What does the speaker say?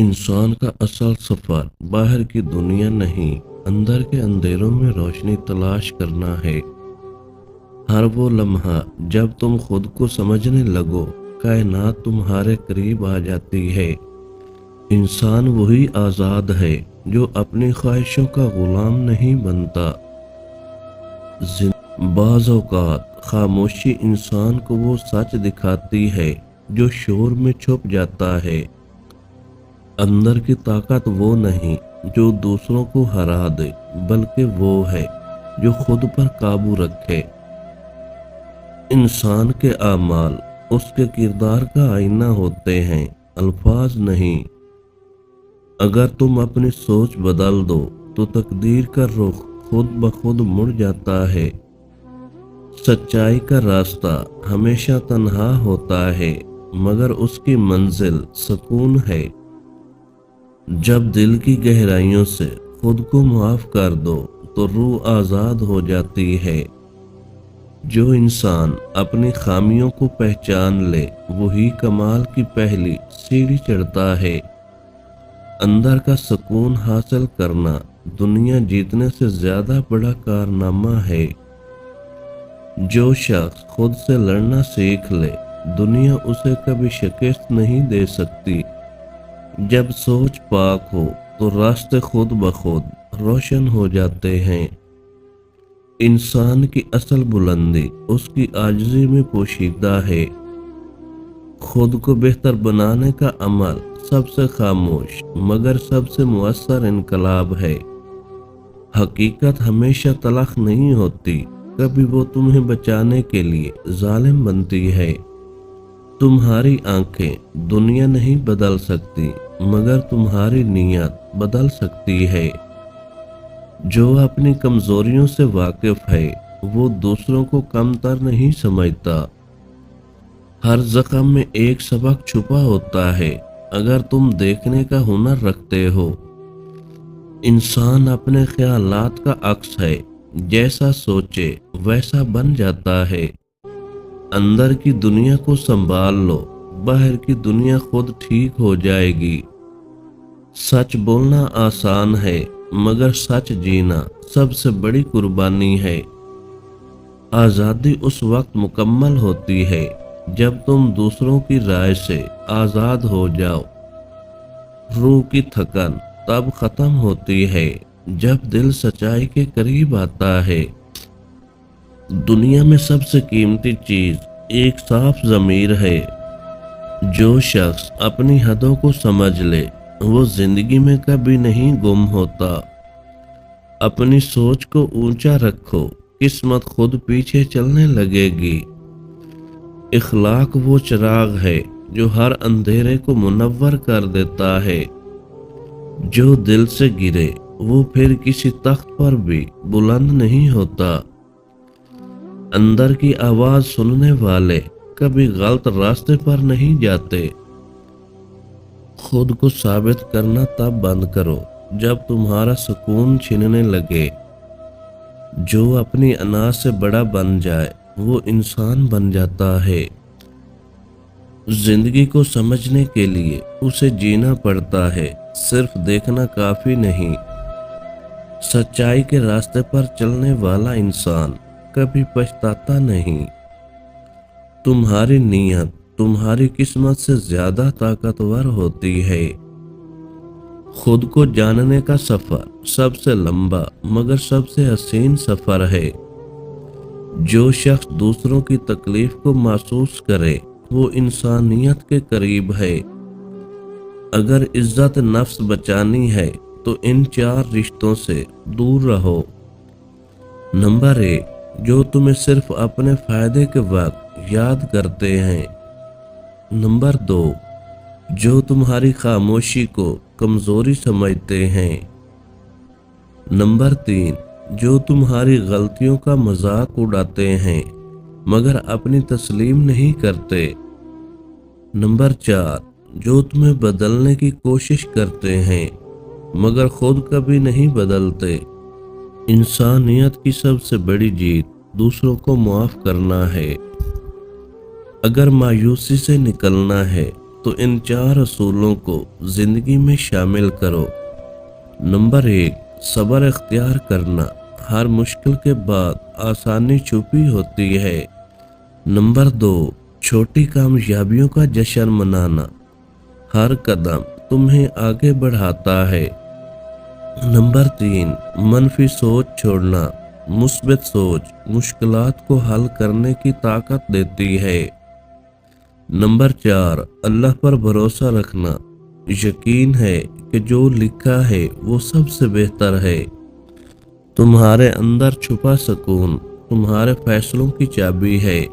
انسان کا اصل سفر باہر کی دنیا نہیں، اندر کے اندھیروں میں روشنی تلاش کرنا ہے۔ ہر وہ لمحہ جب تم خود کو سمجھنے لگو، کائنات تمہارے قریب آ جاتی ہے۔ انسان وہی آزاد ہے جو اپنی خواہشوں کا غلام نہیں بنتا۔ بعض اوقات خاموشی انسان کو وہ سچ دکھاتی ہے جو شور میں چھپ جاتا ہے۔ اندر کی طاقت وہ نہیں جو دوسروں کو ہرا دے، بلکہ وہ ہے جو خود پر قابو رکھے۔ انسان کے اعمال اس کے کردار کا آئینہ ہوتے ہیں، الفاظ نہیں۔ اگر تم اپنی سوچ بدل دو تو تقدیر کا رخ خود بخود مڑ جاتا ہے۔ سچائی کا راستہ ہمیشہ تنہا ہوتا ہے، مگر اس کی منزل سکون ہے۔ جب دل کی گہرائیوں سے خود کو معاف کر دو تو روح آزاد ہو جاتی ہے۔ جو انسان اپنی خامیوں کو پہچان لے وہی کمال کی پہلی سیڑھی چڑھتا ہے۔ اندر کا سکون حاصل کرنا دنیا جیتنے سے زیادہ بڑا کارنامہ ہے۔ جو شخص خود سے لڑنا سیکھ لے، دنیا اسے کبھی شکست نہیں دے سکتی۔ جب سوچ پاک ہو تو راستے خود بخود روشن ہو جاتے ہیں۔ انسان کی اصل بلندی اس کی عاجزی میں پوشیدہ ہے۔ خود کو بہتر بنانے کا عمل سب سے خاموش مگر سب سے مؤثر انقلاب ہے۔ حقیقت ہمیشہ تلخ نہیں ہوتی، کبھی وہ تمہیں بچانے کے لیے ظالم بنتی ہے۔ تمہاری آنکھیں دنیا نہیں بدل سکتی، مگر تمہاری نیت بدل سکتی ہے۔ جو اپنی کمزوریوں سے واقف ہے وہ دوسروں کو کمتر نہیں سمجھتا۔ ہر زخم میں ایک سبق چھپا ہوتا ہے اگر تم دیکھنے کا ہنر رکھتے ہو۔ انسان اپنے خیالات کا عکس ہے، جیسا سوچے ویسا بن جاتا ہے۔ اندر کی دنیا کو سنبھال لو، باہر کی دنیا خود ٹھیک ہو جائے گی۔ سچ بولنا آسان ہے، مگر سچ جینا سب سے بڑی قربانی ہے۔ آزادی اس وقت مکمل ہوتی ہے جب تم دوسروں کی رائے سے آزاد ہو جاؤ۔ روح کی تھکن تب ختم ہوتی ہے جب دل سچائی کے قریب آتا ہے۔ دنیا میں سب سے قیمتی چیز ایک صاف ضمیر ہے۔ جو شخص اپنی حدوں کو سمجھ لے وہ زندگی میں کبھی نہیں گم ہوتا۔ اپنی سوچ کو اونچا رکھو، قسمت خود پیچھے چلنے لگے گی۔ اخلاق وہ چراغ ہے جو ہر اندھیرے کو منور کر دیتا ہے۔ جو دل سے گرے وہ پھر کسی تخت پر بھی بلند نہیں ہوتا۔ اندر کی آواز سننے والے کبھی غلط راستے پر نہیں جاتے۔ خود کو ثابت کرنا تب بند کرو جب تمہارا سکون چھننے لگے۔ جو اپنی انا سے بڑا بن جائے وہ انسان بن جاتا ہے۔ زندگی کو سمجھنے کے لیے اسے جینا پڑتا ہے، صرف دیکھنا کافی نہیں۔ سچائی کے راستے پر چلنے والا انسان کبھی پچھتاتا نہیں۔ تمہاری نیت تمہاری قسمت سے زیادہ طاقتور ہوتی ہے۔ خود کو جاننے کا سفر سب سے لمبا مگر سب سے حسین سفر ہے۔ جو شخص دوسروں کی تکلیف کو محسوس کرے وہ انسانیت کے قریب ہے۔ اگر عزت نفس بچانی ہے تو ان 4 رشتوں سے دور رہو۔ نمبر 1، جو تمہیں صرف اپنے فائدے کے وقت یاد کرتے ہیں۔ نمبر 2، جو تمہاری خاموشی کو کمزوری سمجھتے ہیں۔ نمبر 3، جو تمہاری غلطیوں کا مذاق اڑاتے ہیں مگر اپنی تسلیم نہیں کرتے۔ نمبر 4، جو تمہیں بدلنے کی کوشش کرتے ہیں مگر خود کبھی نہیں بدلتے۔ انسانیت کی سب سے بڑی جیت دوسروں کو معاف کرنا ہے۔ اگر مایوسی سے نکلنا ہے تو ان 4 اصولوں کو زندگی میں شامل کرو۔ نمبر 1، صبر اختیار کرنا۔ ہر مشکل کے بعد آسانی چھپی ہوتی ہے۔ نمبر 2، چھوٹی کامیابیوں کا جشن منانا۔ ہر قدم تمہیں آگے بڑھاتا ہے۔ نمبر 3، منفی سوچ چھوڑنا۔ مثبت سوچ مشکلات کو حل کرنے کی طاقت دیتی ہے۔ نمبر 4، اللہ پر بھروسہ رکھنا۔ یقین ہے کہ جو لکھا ہے وہ سب سے بہتر ہے۔ تمہارے اندر چھپا سکون تمہارے فیصلوں کی چابی ہے۔